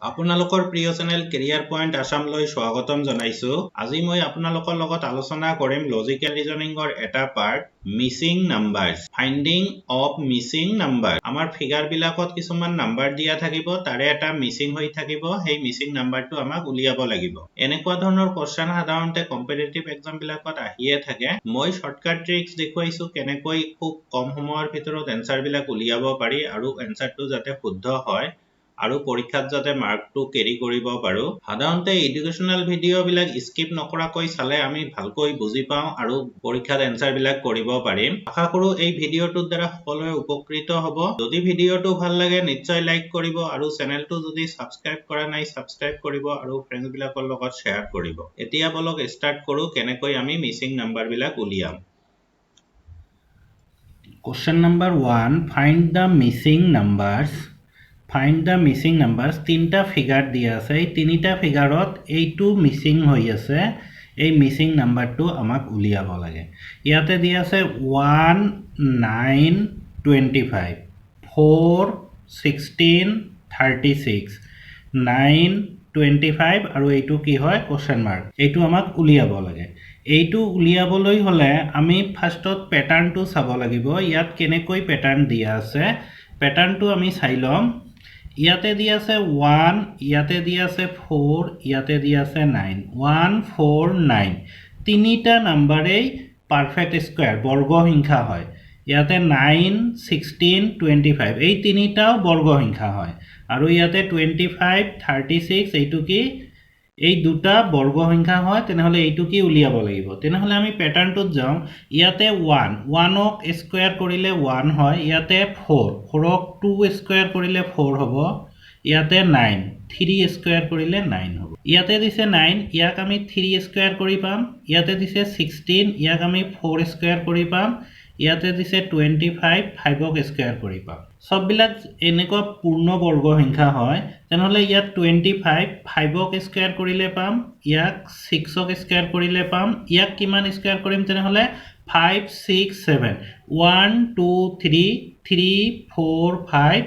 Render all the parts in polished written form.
আপোনালোকৰ প্ৰিয় channel career point আসামলৈ স্বাগতম জনাইছো। আজি মই আপোনালোকৰ লগত আলোচনা কৰিম লজিকেল ৰিজনিংৰ এটা part Mising numbers, finding of Mising number. আমাৰ ফিগাৰ বিলাকত কিছুমান নাম্বাৰ দিয়া থাকিব, তাৰে এটা মিছিং হৈ থাকিব, সেই মিছিং নাম্বাৰটো আমাক উলিয়াব লাগিব। এনেকুৱা ধৰণৰ কোৱেশ্চন সাধাৰণতে কম্পিটিটিভ এক্সাম বিলাকত আহিয়ে থাকে। মই শৰ্টকাট ট্ৰিক্স দেখুৱাইছো কেনেকৈ খুব কম সময়ৰ ভিতৰত এনসাৰ বিলাক উলিয়াব পাৰি আৰু এনসাৰটো যাতে শুদ্ধ হয় আৰু পৰীক্ষাত যাতে মাৰ্কটো কেৰি কৰিব পাৰো। সাধাৰণতে এডুকেশ্যনেল ভিডিঅ' বিলাক স্কিপ নকৰাকৈ চালে আমি ভালকৈ বুজি পাওঁ আৰু পৰীক্ষাত এনসাৰ বিলাক কৰিব পাৰিম। আশা কৰো এই ভিডিঅ'টোৰ দ্বাৰা সকলোৱে উপকৃত হ'ব। যদি ভিডিঅ'টো ভাল লাগে নিশ্চয় লাইক কৰিব আৰু চেনেলটো যদি সাবস্ক্ৰাইব কৰা নাই সাবস্ক্ৰাইব কৰিব আৰু ফ্ৰেন্ডছ বিলাকৰ লগত শ্বেয়াৰ কৰিব। এতিয়া বলক ষ্টাৰ্ট কৰো কেনেকৈ আমি মিছিং নাম্বাৰ বিলাক উলিয়াম। Question number 1, find the missing numbers. Find the missing numbers. তিনটা ফিগার দিয়া আছে, এই তিনিটা ফিগাৰত এইটো মিছিং হৈ আছে, এই মিছিং নাম্বাৰটো আমাক উলিয়াব লাগে। ইয়াতে দিয়া আছে 1 9 25 4 16 36 9 25 আৰু এইটো কি হয় কোৱেশ্চন মাৰ্ক। এইটো আমাক উলিয়াব লাগে। এইটো উলিয়াবলৈ হলে আমি ফাৰ্ষ্টত প্যাটাৰ্নটো চাব লাগিব। ইয়াত কেনেকৈ প্যাটাৰ্ন দিয়া আছে প্যাটাৰ্নটো আমি চাই লম। ইয়াতে দিয়া আছে 1, ইয়াতে দিয়া আছে 4, ইয়াতে দিয়া আছে 9 1 4 9 তিনিটা নাম্বাৰেই পারফেক্ট স্কয়ার বর্গ সংখ্যা হয়। ইয়াতে 9 16 25 এই তিনিটাও বর্গ সংখ্যা হয় আৰু ইয়াতে 25 36 এইটো কি এই দুটা বৰ্গ সংখ্যা হয়। তেনেহলে এইটো কি উলিয়াব লাগিব। তেনেহলে আমি প্যাটাৰ্নটোত যাওঁ। ইয়াতে 1 ক স্কয়াৰ কৰিলে 1 হয়। ইয়াতে 4 ক 2 স্কয়াৰ কৰিলে 4 হ'ব। ইয়াতে 9 3 স্কয়াৰ কৰিলে 9 হ'ব। ইয়াতে দিছে 9 ইয়াক আমি 3 স্কয়াৰ কৰি পাম। ইয়াতে দিছে 16 ইয়াক আমি 4 স্কয়াৰ কৰি পাম। ইয়াতে দিছে 25 5 ক স্কয়াৰ কৰি পাম। সববিলাক এনেকুৱা পূৰ্ণ বৰ্গ সংখ্যা হয়। তেনেহলে ইয়াত 25 5 ক স্কয়াৰ কৰিলে পাম, ইয়াক 6 ক স্কয়াৰ কৰিলে পাম। ইয়াক কিমান স্কয়াৰ কৰিম তেনেহলে 5 6 7 1 2 3 3 4 5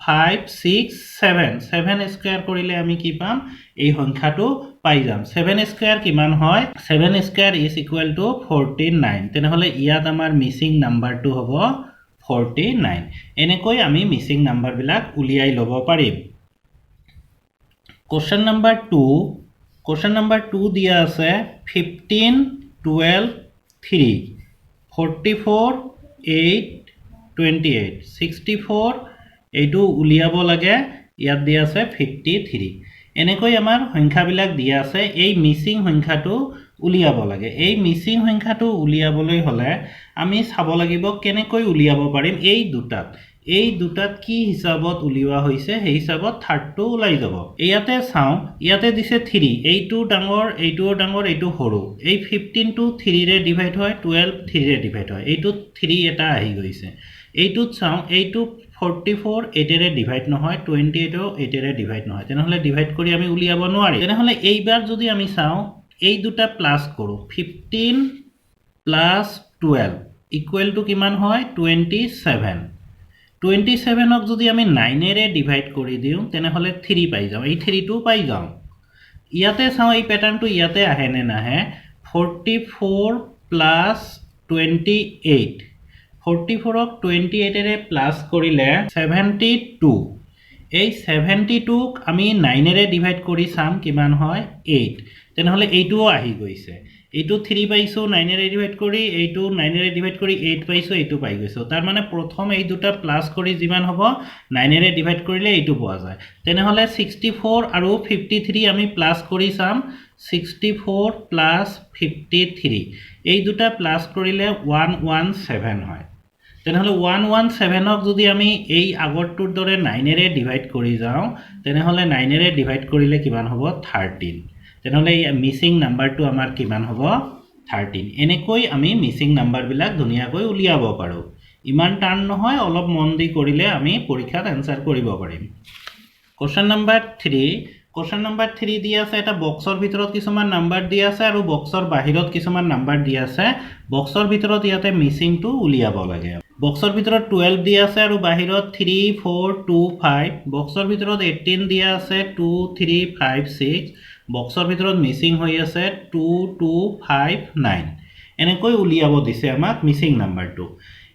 5 6 7 7 স্কয়াৰ কৰিলে আমি কি পাম এই সংখ্যাটো পাই যাম। 7 স্কয়াৰ কিমান হয় 7 স্কয়াৰ ইজ ইকুৱেল টু 49। তেনেহলে ইয়াত আমাৰ মিছিং নাম্বাৰটো হ'ব 49। এনেকৈ আমি মিছিং নাম্বাৰ বিলাক উলিয়াই ল'ব পাৰিম। কোৱেশ্চন নাম্বাৰ 2, কোৱেশ্চন নাম্বাৰ 2 দিয়া আছে 15 12 3 44 8 28 64 এইটো উলিয়াব লাগে। ইয়াত দিয়া আছে 53। এনেকৈ আমাৰ সংখ্যাবিলাক দিয়া আছে। এই মিছিং সংখ্যাটো উলিয়াব লাগে। এই মিছিং সংখ্যাটো উলিয়াবলৈ হলে আমি চাব লাগিব কেনেকৈ উলিয়াব পাৰিম। এই দুটাত কি হিচাপত উলিওৱা হৈছে সেই হিচাপত থাৰ্ডটো ওলাই যাব। ইয়াতে চাওঁ, ইয়াতে দিছে 3 এইটো ডাঙৰ এইটোও ডাঙৰ এইটো সৰু। এই 15 টো 3 ৰে ডিভাইড হয়, 12 3 ৰে ডিভাইড হয়। এইটো 3 এটা আহি গৈছে। এইটোত চাওঁ এইটো 44 8 ৰে ডিভাইড নহয়, 28 ও 8 ৰে ডিভাইড নহয়। তেনেহলে ডিভাইড কৰি আমি উলিয়াব নোৱাৰি। তেনেহলে এইবাৰ যদি আমি চাওঁ এই দুটা প্লাস কৰো 15 প্লাস 12 ইকুৱেল টু কিমান হয় 27। 27 ক যদি আমি 9 ৰে ডিভাইড কৰি দিওঁ তেনেহলে 3 পাই যাওঁ। এই 3 টো পাই যাওঁ। ইয়াতে চাওঁ এই প্যাটাৰ্নটো ইয়াতে আহে নে নাহে। 44 প্লাস 28 44 ক 28 ৰে প্লাস কৰিলে 72। এই 72 ক আমি 9 ৰে ডিভাইড কৰি চাম কিমান হয় 8। তেনেহলে এইটোও আহি গৈছে। এইটো 3 পাইছো 9 ৰে ডিভাইড কৰি, এইটো 9 ৰে ডিভাইড কৰি 8 পাইছো, এইটো পাই গৈছো। তাৰ মানে প্ৰথম এই দুটা প্লাস কৰি যিমান হ'ব 9 ৰে ডিভাইড কৰিলে এইটো পোৱা যায়। তেনেহলে 64 আৰু 53 আমি প্লাস কৰি চাম। 64 প্লাস 53 এই দুটা প্লাস কৰিলে 117 হয়। তেনেহলে 117 ক যদি আমি এই আগৰটোৰ দৰে 9 ৰে ডিভাইড কৰি যাওঁ তেনেহলে 9 ৰে ডিভাইড কৰিলে কিমান হ'ব 13। তেনেহলে এই মিছিং নাম্বাৰটো আমাৰ কিমান হ'ব 13। এনেকৈ আমি মিছিং নাম্বাৰ বিলাক ধুনীয়াকৈ উলিয়াব পাৰো। ইমান টান নহয়, অলপ মন দি কৰিলে আমি পৰীক্ষাত এনসাৰ কৰিব পাৰিম। কোৱেশ্চন নাম্বাৰ 3, কোৱেশ্চন নাম্বাৰ 3 দিয়া আছে এটা বক্সৰ ভিতৰত কিছুমান নাম্বাৰ দিয়া আছে আৰু বক্সৰ বাহিৰত কিছুমান নাম্বাৰ দিয়া আছে। বক্সৰ ভিতৰত ইয়াতে মিছিংটো উলিয়াব লাগে। বক্সৰ ভিতৰত 12 দিয়া আছে আৰু বাহিৰত 3 4 2 5 বক্সৰ ভিতৰত 18 দিয়া আছে 2 3 5 6 বক্সৰ ভিতৰত মিসিং হৈ আছে 2 2 5 9 এনেকৈ উলিয়াব দিছে আমাক মিসিং নাম্বাৰটো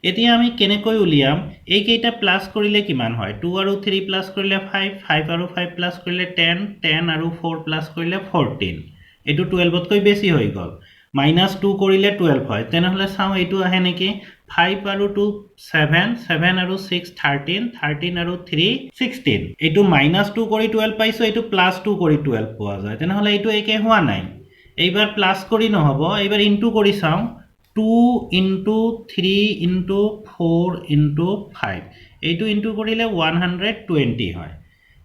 এতিয়া আমি কেনেকৈ উলিয়াম এই কেইটা প্লাস কৰিলে কিমান হয় 2 আৰু 3 প্লাস কৰিলে 5 5 আৰু 5 প্লাস কৰিলে 10 10 আৰু 4 প্লাস কৰিলে 14 এটো 12 তকৈ বেছি হৈ গল -2 কৰিলে 12 হয় তেনেহলে চাও এটো আহে নেকি 5 আৰু 2 7 7 আৰু 6 13 13 আৰু 3 16 এটো -2 কৰি 12 পাইছো এটো +2 কৰি 12 পোৱা যায় তেনেহলে এটো একে হোৱা নাই এইবাৰ প্লাস কৰি নহব এইবাৰ ইনটু কৰি চাও 2 into 3 into 4 into 5 এইটো ইনটু কৰিলে 120 হয়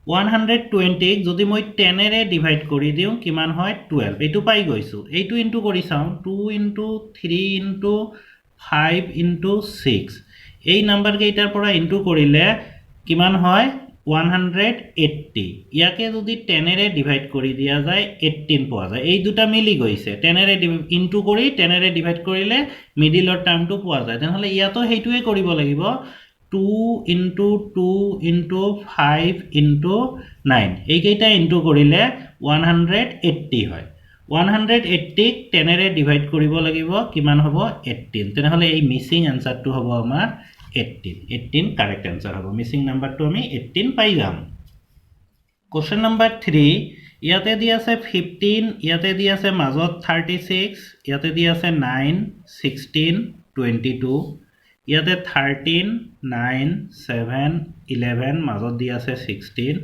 120 যদি মই 10 এৰে ডিভাইড কৰি দিও কিমান হয় 12 এটো পাই গৈছো এইটো ইনটু কৰি চাও 2 into 3 into 5 into 6 এই নাম্বাৰ কেইটাৰ পৰা ইনটু কৰিলে কিমান হয় 180 ইয়াকে যদি 10 এৰে ডিভাইড কৰি দিয়া যায় 18 পোৱা যায় এই দুটা মিলি গৈছে 10 এৰে ইনটু কৰি 10 এৰে ডিভাইড কৰিলে মিডিলৰ টাৰ্মটো পোৱা যায় তেনেহলে ইয়াতো হেইটোৱে কৰিব লাগিব 2 into 2 into 5 into 9 এই কেইটা ইনটু কৰিলে 180 হয় 180 ক 10 এৰে ডিভাইড কৰিব লাগিব কিমান হ'ব 18 তেনেহলে এই মিসিং আনসাৰটো হ'ব আমাৰ 18 কারেক্ট आंसर হ'ব মিসিং নাম্বারটো আমি 18 পাই যাম কোশ্চেন নাম্বার 3 ইয়াতে দি আছে 15 ইয়াতে দি আছে মাজত 36 ইয়াতে দি আছে 9 16 22 ইয়াতে 13 9 7 11 মাজত দি আছে 16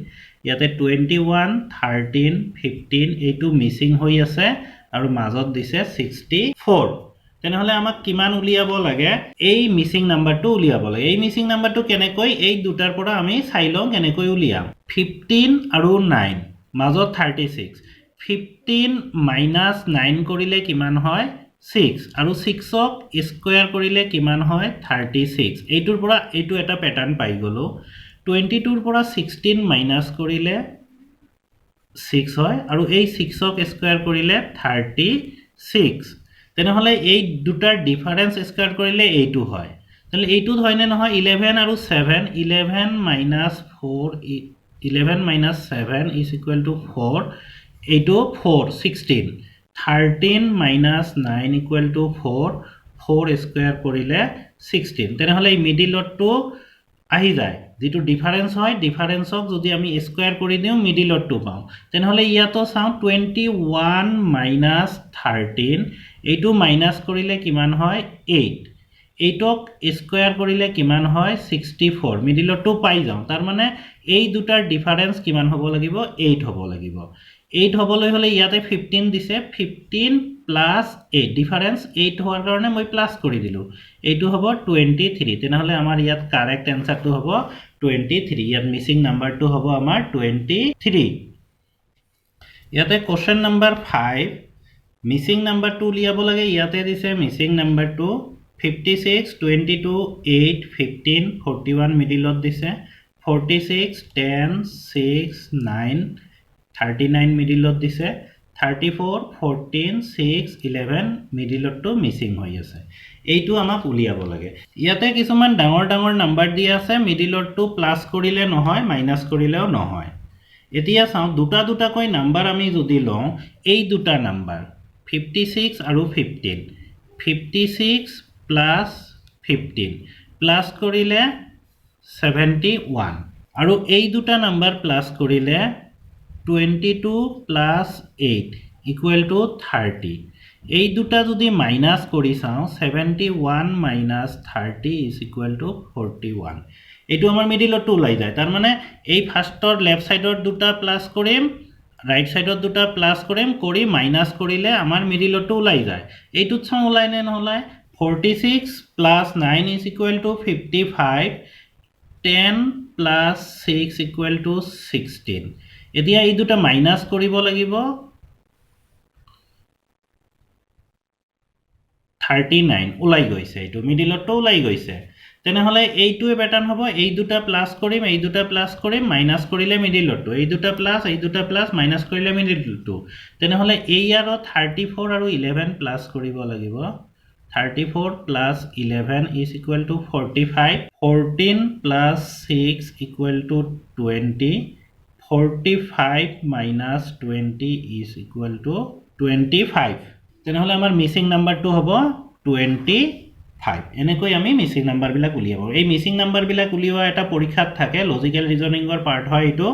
ইয়াতে 21 13 15 এইটো মিসিং হৈ আছে আৰু মাজত দিছে 64 তেনেহলে আমাক কিমান উলিয়াব লাগে এই মিসিং নাম্বাৰটো উলিয়াব লাগে এই মিসিং নাম্বাৰটো কেনেকৈ এই দুটাৰ পৰা আমি চাই লওঁ কেনেকৈ উলিয়াম 15 আৰু 9 মাজত 36 15 minus 9 কৰিলে কিমান হয় 6 আৰু 6ক স্কয়াৰ কৰিলে কিমান হয় 36 এইটোৰ পৰা এইটো এটা প্যাটাৰ্ন পাই গলো 22 ৰ পৰা 16 মাইনাস কৰিলে 6 হয় আৰু এই 6ক স্কয়াৰ কৰিলে 36 তেনেহলে এই দুটাৰ ডিফাৰেন্স স্কয়াৰ কৰিলে এইটো হয় তাহলে এইটো হয় নে নহয় 11 আৰু 7 11 minus 4 11 minus 7 is equal to 4 এইটো 4 16 13 minus 9 equal to 4 4 স্কয়ার কৰিলে 16 তেনেহলে এই মিডিলৰটো আহি যায় যেটো ডিফাৰেন্স হয় ডিফাৰেন্সক যদি আমি স্কয়াৰ কৰি দিও মিডিলৰটো পাও তেনেহলে ইয়াতো চাও 21 minus 13 এইটো মাইনাস কৰিলে কিমান হয় 8 8ক স্কয়াৰ কৰিলে কিমান হয় 64 মিডিলৰটো পাই যাও তাৰ মানে এই দুটাৰ ডিফারেন্স কিমান হ'ব লাগিব 8 হ'ব লাগিব 8 হ'বলৈ হলে ইয়াতে 15 দিছে 15 plus 8 ডিফারেন্স 8 হোৱাৰ কাৰণে মই প্লাস কৰি দিলো এইটো হ'ব 23 তেনেহলে আমাৰ ইয়াত কাৰেক্ট आंसरটো হ'ব 23 ইয়াত মিসিং নাম্বাৰটো হ'ব আমাৰ 23 ইয়াতে কোশ্চেন নাম্বাৰ 5 মিসিং নাম্বাৰটো উলিয়াব লাগে ইয়াতে দিছে মিসিং নাম্বাৰটো 56 22 8 15 41 মিডিলত দিছে 46 10 6 9 39 মিডিলত দিছে 34 14 6 11 মিডিলটো মিসিং হৈ আছে এইটো আমাক উলিয়াব লাগে ইয়াতে কিছুমান ডাঙৰ ডাঙৰ নাম্বাৰ দিয়া আছে মিডিলটো প্লাস কৰিলে নহয় মাইনাস কৰিলেও নহয় এতিয়া চাও দুটা দুটা কৈ নাম্বাৰ আমি যদি লওঁ এই দুটা নাম্বাৰ 56 আৰু 15 56 plus 15 প্লাস কৰিলে 71 আৰু এই দুটা নাম্বাৰ প্লাস কৰিলে 22 plus 8 equal to 30 এই দুটা যদি মাইনাস কৰি চাও 71 minus 30 is equal to 41 এইটো আমাৰ মিডিলটো ওলাই যায় তাৰ মানে এই ফাৰ্ষ্টৰ লেফট সাইডৰ দুটা প্লাস কৰিম ৰাইট সাইডৰ দুটা প্লাস কৰিম কৰি মাইনাস কৰিলে আমাৰ মিডিলটো ওলাই যায় এইটোত চাও ওলাই নে নহলাই 46 plus 9 is equal to 55 10 plus 6 equal to 16 এতিয়া এই দুটা মাইনাস কৰিব লাগিব 39 ওলাই গৈছে এইটো মিডিলটো ওলাই গৈছে তেনেহলে এইটোৱে প্যাটাৰ্ন হ'ব এই দুটা প্লাস কৰিম মাইনাস কৰিলে মিডিলটো এই দুটা প্লাস মাইনাস কৰিলে মিডিলটো তেনেহলে এই আৰু 34 আৰু 11 প্লাস কৰিব লাগিব 34 plus 11 is equal to 45. 14 plus 6 equal to 20. 45 minus 20 is equal to 25. তেনেহলে আমাৰ মিসিং নাম্বাৰটো হ'ব 25. এনেকৈ আমি মিসিং নাম্বাৰবিলাক উলিয়াব। এই মিসিং নাম্বাৰবিলাক উলিওৱা এটা পৰীক্ষাত থাকে, লজিক্যাল ৰিজনিংৰ পাৰ্ট হয় এইটো,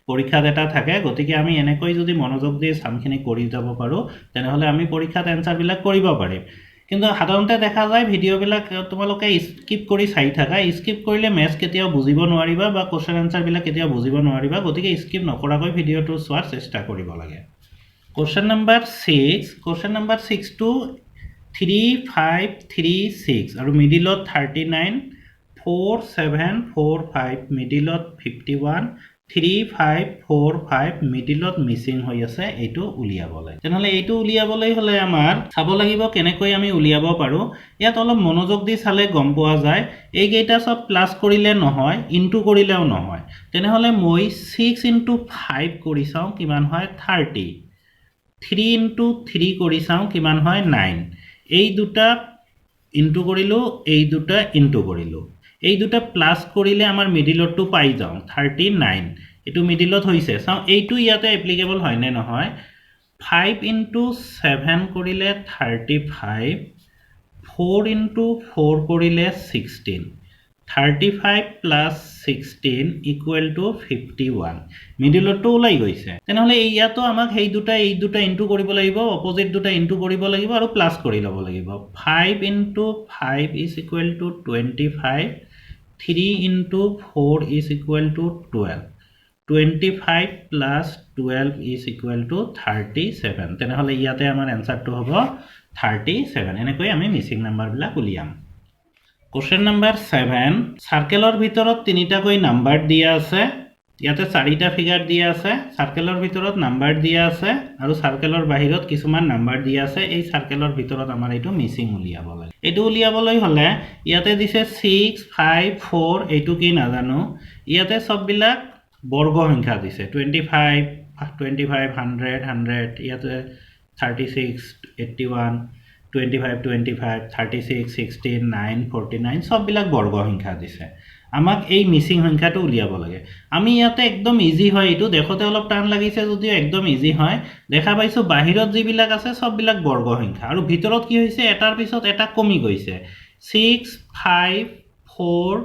পৰীক্ষাত এটা থাকে। গতিকে আমি এনেকৈ যদি মনোযোগ দি সামখিনি কৰি যাব পাৰো তেনেহলে আমি পৰীক্ষাত এনসাৰবিলাক কৰিব পাৰিম। কিন্তু সাধাৰণতে দেখা যায় ভিডিঅ'বিলাক তোমালোকে স্কিপ কৰি চাই থাকা, স্কিপ কৰিলে মেথছ কেতিয়াও বুজিব নোৱাৰিবা বা কোৱেশ্চন এনসাৰবিলাক কেতিয়াও বুজিব নোৱাৰিবা। গতিকে স্কিপ নকৰাকৈ ভিডিঅ'টো চোৱাৰ চেষ্টা কৰিব লাগে। Question number 6. Question number 6 to 3, 5, 3, 6 আৰু মিডিলত 39, 4, 7, 4, 5 মিডিলত 51, 3, 5, 4, 5 মিডিলত মিসিং হৈ আছে, এইটো উলিয়াবলৈ। তেনেহলে এইটো উলিয়াবলৈ হলে আমাৰ চাব লাগিব কেনেকৈ আমি উলিয়াব পাৰো। ইয়াত অলপ মনোযোগ দি চালে গম পোৱা যায় এই কেইটা সব প্লাস কৰিলে নহয়, ইনটু কৰিলেও নহয়। তেনেহলে মই 6 into 5 কৰি চাও কিমান হয় 30। 3 into 3 কৰি চাও কিমান হয় 9। এই দুটা ইনটু কৰিলো, এই দুটা ইনটু কৰিলো, এই দুটা প্লাস কৰিলে আমাৰ মিডিলৰটো পাই যাও 39। এটো মিডিলত হৈছে, চাও এইটো ইয়াতে এপ্লিকেবল হয় নে নহয়। 5 into 7 কৰিলে 35, 4 into 4 কৰিলে 16। 35 plus 16 equal to 51 মিডিলৰটো ওলাই গৈছে। তেনেহলে ইয়াতো আমাক এই দুটা ইনটু কৰিব লাগিব, অপোজিট দুটা ইনটু কৰিব লাগিব আৰু প্লাস কৰি ল'ব লাগিব। 5 into 5 is equal to 25, 3 into 4 is equal to 12, 25 plus 12 is equal to 37। তেনেহলে ইয়াতে আমাৰ এনসাৰটো হ'ব 37। এনেকৈ আমি মিসিং নাম্বাৰবিলাক উলিয়াম। Question number 7. সাৰ্কেলৰ ভিতৰত তিনিটাকৈ নাম্বাৰ দিয়া আছে। ইয়াতে চাৰিটা ফিগাৰ দিয়া আছে। সাৰ্কেলৰ ভিতৰত নাম্বাৰ দিয়া আছে আৰু সাৰ্কেলৰ বাহিৰত কিছুমান নাম্বাৰ দিয়া আছে। এই সাৰ্কেলৰ ভিতৰত আমাৰ এইটো মিসিং উলিয়াব লাগে। এইটো উলিয়াবলৈ হলে ইয়াতে দিছে 6, 5, 4 এইটো কি নাজানো। ইয়াতে সববিলাক বৰ্গ সংখ্যা দিছে 25, 25, 100, 100, ইয়াতে 36, 81, 25, 25, 36, 16, 9, 49 সববিলাক বৰ্গ সংখ্যা দিছে। আমাক এই মিসিং সংখ্যাটো উলিয়াব লাগে। আমি ইয়াতে একদম ইজি হয়, এইটো দেখোতে অলপ টান লাগিছে যদিও একদম ইজি হয়। দেখা পাইছো বাহিৰত যিবিলাক আছে সববিলাক বৰ্গ সংখ্যা আৰু ভিতৰত কি হৈছে এটাৰ পিছত এটা কমি গৈছে 6, 5, 4।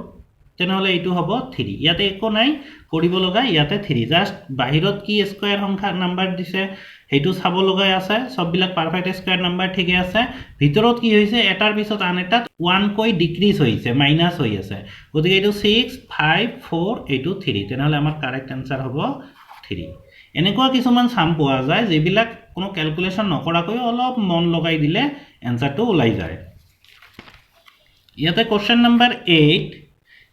তেনেহলে এইটো হ'ব 3। ইয়াতে একো নাই কৰিব লগা, ইয়াতে 3 জাস্ট বাহিৰত কি স্কয়াৰ সংখ্যা নাম্বাৰ দিছে হেতু চাব লগা আছে। সববিলাক পাৰফেক্ট স্কয়াৰ নাম্বাৰ ঠিকই আছে। ভিতৰত কি হৈছে এটাৰ পিছত আন এটাত 1 কৈ ডিক্রিজ হৈছে, মাইনাস হৈ আছে। গতিকে এইটো 6, 5, 4 এইটো 3। তেনেহলে আমাৰ কাৰেক্ট আনসাৰ হ'ব 3। এনেকুৱা কিছুমান সাম পোৱা যায় যিবিলাক কোনো ক্যালকুলেশন নকৰাকৈ অলপ মন লগাই দিলে আনসারটো ওলাই যায়। ইয়াতে কোশ্চেন নাম্বার 8।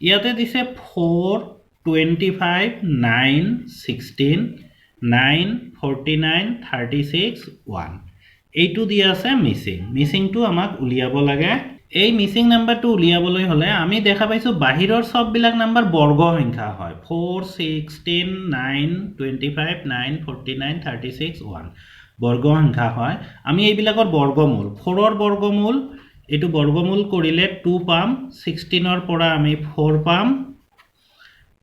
ইয়াতে দিছে 4, 25, 9, 16, 9, 49, 36, 1 এইটো দিয়া আছে মিসিং। মিসিংটো আমাক উলিয়াব লাগে। এই মিসিং নাম্বাৰটো উলিয়াবলৈ হলে আমি দেখা পাইছো বাহিৰৰ সববিলাক নাম্বাৰ বৰ্গ সংখ্যা হয় 4, 16, 9, 25, 9, 49, 36, 1 বৰ্গ সংখ্যা হয়। আমি এইবিলাকৰ বৰ্গমূল 4ৰ বৰ্গমূল এইটো বৰ্গমূল কৰিলে 2 পাম, 16ৰ পৰা আমি 4 পাম,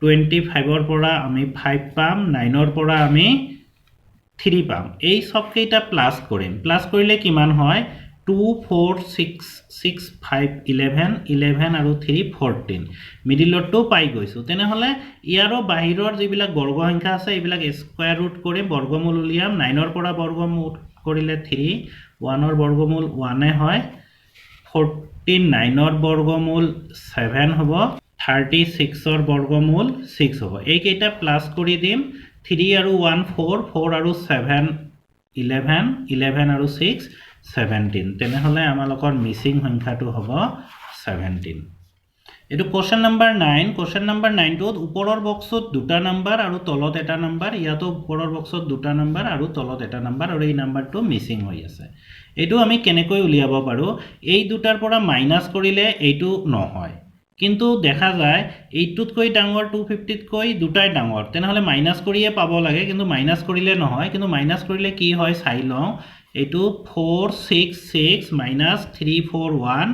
25ৰ পৰা আমি 5 পাম, 9ৰ পৰা আমি 3 পাম। এই সব কেইটা প্লাস কৰিম। প্লাস কৰিলে কিমান হয় 2, 4, 6, 6, 5, 11, 11 আৰু 3, 14 মিডিলৰটো পাই গৈছো। তেনেহলে ইয়াৰো বাহিৰৰ যিবিলাক বৰ্গ সংখ্যা আছে এইবিলাক স্কয়াৰ ৰুট কৰি বৰ্গমূল উলিয়াম। 9ৰ পৰা বৰ্গমূল কৰিলে 3, 1ৰ বৰ্গমূল 1 হয়, 49ৰ বৰ্গমূল 7 হ'ব, 36ৰ বৰ্গমূল 6 হ'ব। এই কেইটা প্লাস কৰি দিম 3 আৰু 1 4, 4 আৰু 7 11, 11 আৰু 6 17। তেনেহলে আমালোকৰ মিসিং সংখ্যাটো হ'ব 17। এটো কোশ্চেন নাম্বাৰ 9। কোশ্চেন নাম্বাৰ 9 টোত ওপৰৰ বক্সত দুটা নাম্বাৰ আৰু তলত এটা নাম্বাৰ, ইয়াতো ওপৰৰ বক্সত দুটা নাম্বাৰ আৰু তলত এটা নাম্বাৰ আৰু এই নাম্বাৰটো মিসিং হৈ আছে। এইটো আমি কেনেকৈ উলিয়াব পাৰো, এই দুটাৰ পৰা মাইনাস কৰিলে এইটো নহয়। কিন্তু দেখা যায় এইটোতকৈ ডাঙৰ 250তকৈ দুটাই ডাঙৰ। তেনেহলে মাইনাস কৰিয়ে পাব লাগে, কিন্তু মাইনাস কৰিলে নহয়। কিন্তু মাইনাস কৰিলে কি হয় চাই লওঁ। এইটো 466 minus 341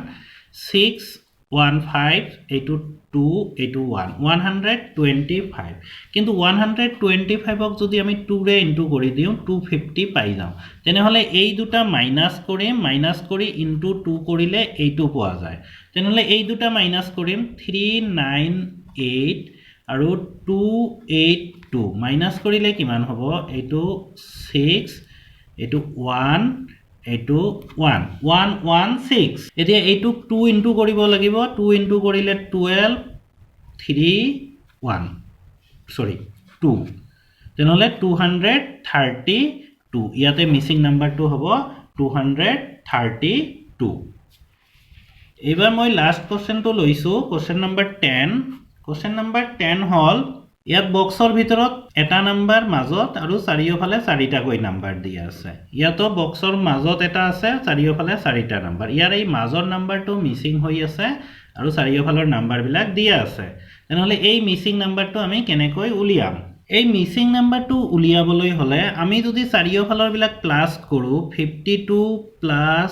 615 এইটো 2 এইটো 1 125 কিন্তু 125ক যদি আমি 2 ৰে ইনটু কৰি দিওঁ 250 পাই যাওঁ তেনেহলে এই দুটা মাইনাস কৰিম মাইনাস কৰি ইনটু 2 কৰিলে এইটো পোৱা যায় তেনেহলে এই দুটা মাইনাস কৰিম 398 আৰু 282 মাইনাস কৰিলে কিমান হ'ব এইটো 6 এইটো 1 এইটো 116 এতিয়া এইটো 2 ইনটু কৰিব লাগিব 2 ইনটু কৰিলে 12 3 1 সৰি 2 তেনেহলে 232 ইয়াতে মিসিং নাম্বাৰটো হ'ব 232 এবাৰ মই লাষ্ট কোশ্চেনটো লৈছো কোশ্চেন নম্বৰ 10 কোশ্চেন নম্বৰ 10 হল ইয়াত বক্সৰ ভিতৰত এটা নাম্বাৰ মাজত আৰু চাৰিওফালে চাৰিটাকৈ নাম্বাৰ দিয়া আছে ইয়াতো বক্সৰ মাজত এটা আছে চাৰিওফালে চাৰিটা নাম্বাৰ ইয়াৰ এই মাজৰ নাম্বাৰটো মিসিং হৈ আছে আৰু চাৰিওফালৰ নাম্বাৰবিলাক দিয়া আছে তেনেহলে এই মিসিং নাম্বাৰটো আমি কেনেকৈ উলিয়াম এই মিসিং নাম্বাৰটো উলিয়াবলৈ হলে আমি যদি চাৰিওফালৰ বিলাক প্লাস কৰো 52 প্লাস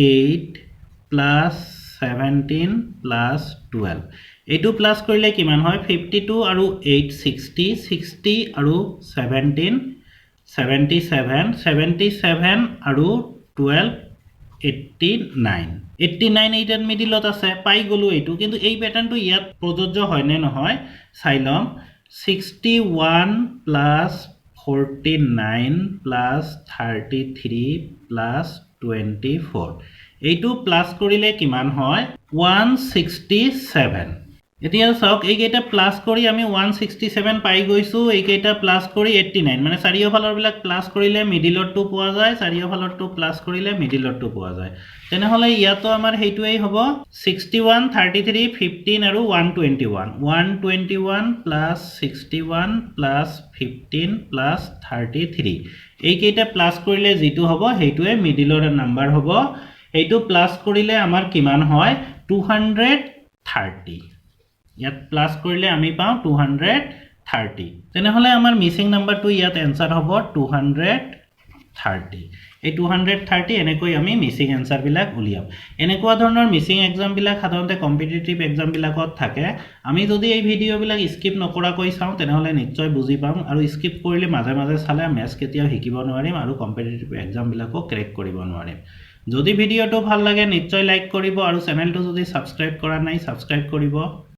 8 প্লাস 17 প্লাস 12 এইটো প্লাস কৰিলে কিমান হয় 52 আৰু 8 60 60 আৰু 17 77 77 আৰু 12 89 89 এইটাৰ মিডিলত আছে পাই গলো এইটো কিন্তু এই প্যাটাৰ্নটো ইয়াত প্ৰযোজ্য হয় নে নহয় চাই লম 61 plus 49 plus 33 plus 24 এইটো প্লাস কৰিলে কিমান হয় 167 এতিয়া চাওক এইকেইটা প্লাস কৰি আমি 167 পাই গৈছো এইকেইটা প্লাস কৰি 89 মানে চাৰিওফালৰ বিলাক প্লাস কৰিলে মিডিলৰটো পোৱা যায় চাৰিওফালৰটো প্লাস কৰিলে মিডিলৰটো পোৱা যায় তেনেহলে ইয়াতো আমাৰ হেইটোই হ'ব 61 33 15 আৰু 121 121 plus 61 plus 15 plus 33 এইকেইটা প্লাস কৰিলে যেটো হ'ব হেইটোৱে মিডিলৰ নাম্বাৰ হ'ব এইটো প্লাস কৰিলে আমাৰ কিমান হয় 230 ইয়াত প্লাস কৰিলে আমি পাওঁ 230 তেনেহলে আমাৰ মিসিং নাম্বাৰটো ইয়াত आंसर হ'ব 230 এই 230 এনেকৈ আমি মিসিং आंसर বিলাক উলিয়াম এনেকুৱা ধৰণৰ মিসিং এক্সাম বিলাক সাধাৰণতে কম্পিটিটিভ এক্সাম বিলাকত থাকে আমি যদি এই ভিডিও বিলাক স্কিপ নকৰাকৈ চাওঁ তেনেহলে নিশ্চয় বুজি পাম আৰু স্কিপ কৰিলে মাজে মাজে চালে মেথছ কেতিয়াও শিকিব নোৱাৰিম আৰু কম্পিটিটিভ এক্সাম বিলাকো ক্ৰেক কৰিব নোৱাৰিম যদি ভিডিওটো ভাল লাগে নিশ্চয় লাইক কৰিব আৰু চেনেলটো যদি সাবস্ক্ৰাইব কৰা নাই সাবস্ক্ৰাইব কৰিব